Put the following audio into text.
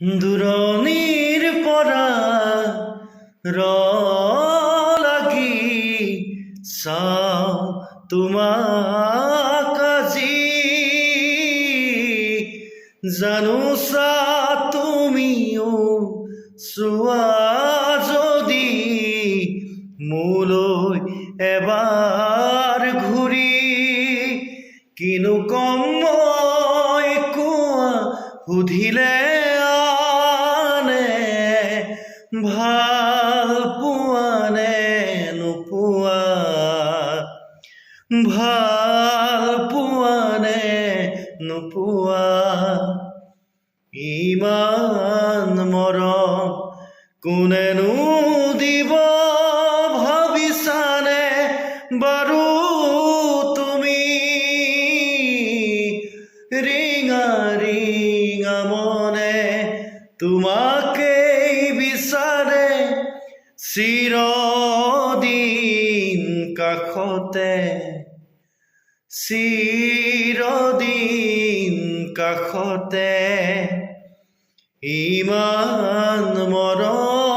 দূৰণিৰ পৰা লাগি চাওঁ তোমাক আজি জানোচা তুমিও চোৱা যদি মোলৈ এবাৰ ঘূৰি কিনো কম মই কোৱা সুধিলে ভাল পোৱা নে নোপোৱা ভাল পোৱা নে নোপোৱা ইমান মৰম কোনেনো দিব ভাবিছানে বাৰু তুমি ৰিঙা ৰিঙা মনে তোমাকেই বিচাৰে চিৰদিন কাষতে চিৰদিন কাষতে ইমান মৰম